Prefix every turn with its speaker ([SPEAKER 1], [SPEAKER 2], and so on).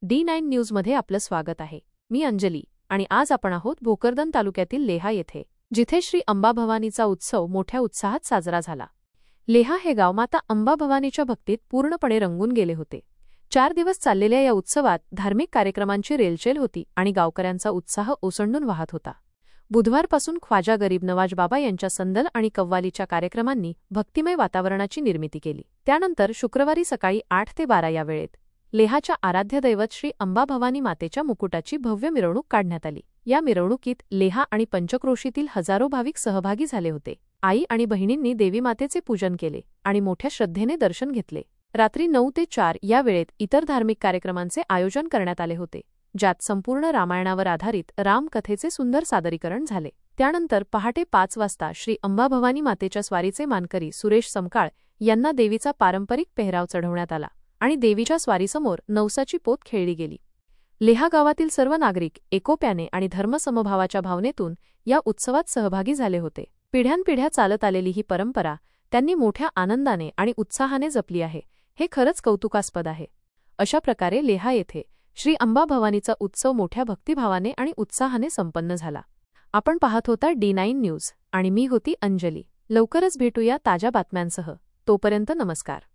[SPEAKER 1] D9 न्यूजमध्ये आपलं स्वागत आहे। मी अंजली आणि आज आपण आहोत भोकरदन तालुक्यातील लेहा येथे, जिथे श्री अंबाभवानीचा उत्सव मोठ्या उत्साहात साजरा झाला। लेहा हे गाव माता अंबाभवानीच्या भक्तीत पूर्णपणे रंगून गेले होते। 4 दिवस चाललेल्या या उत्सवात धार्मिक कार्यक्रमांची रेलचेल होती आणि गावकऱ्यांचा उत्साह ओसंडून वाहत होता। बुधवारपासून ख्वाजा गरीब नवाज बाबा यांच्या संदल आणि कव्वालीच्या कार्यक्रमांनी भक्तिमय वातावरणाची निर्मिती केली। त्यानंतर शुक्रवारी सकाळी 8 ते 12 या वेळेत लेहाच्या आराध्य दैवत श्री अंबाभवानी मातेच्या मुकुटाची भव्य मिरवणूक काढण्यात आली। या मिरवणुकीत लेहा आणि पंचक्रोशीतील हजारो भाविक सहभागी झाले होते। आई आणि बहिणींनी देवी मातेचे पूजन केले आणि मोठ्या श्रद्धेने दर्शन घेतले। रात्री 9 ते 4 या वेळेत इतर धार्मिक कार्यक्रमांचे आयोजन करण्यात आले होते, ज्यात संपूर्ण रामायणावर आधारित रामकथेचे सुंदर सादरीकरण झाले। त्यानंतर पहाटे 5 वाजता श्री अंबाभवानी मातेच्या स्वारीचे मानकरी सुरेश समकाळ यांना देवीचा पारंपरिक पेहराव चढवण्यात आला आणि देवीच्या स्वारीसमोर नवसाची पोत खेळली गेली। लेहा गावातील सर्व नागरिक एकोप्याने आणि धर्मसमभावाच्या भावनेतून या उत्सवात सहभागी झाले होते। पिढ्यानपिढ्या चालत आलेली ही परंपरा त्यांनी मोठ्या आनंदाने आणि उत्साहाने जपली आहे, हे खरंच कौतुकास्पद आहे। अशा प्रकारे लेहा येथे श्री अंबाभवानीचा उत्सव मोठ्या भक्तिभावाने आणि उत्साहाने संपन्न झाला। आपण पाहत होता D9 न्यूज आणि मी होती अंजली। लवकरच भेटूया ताज्या बातम्यांसह। तोपर्यंत नमस्कार।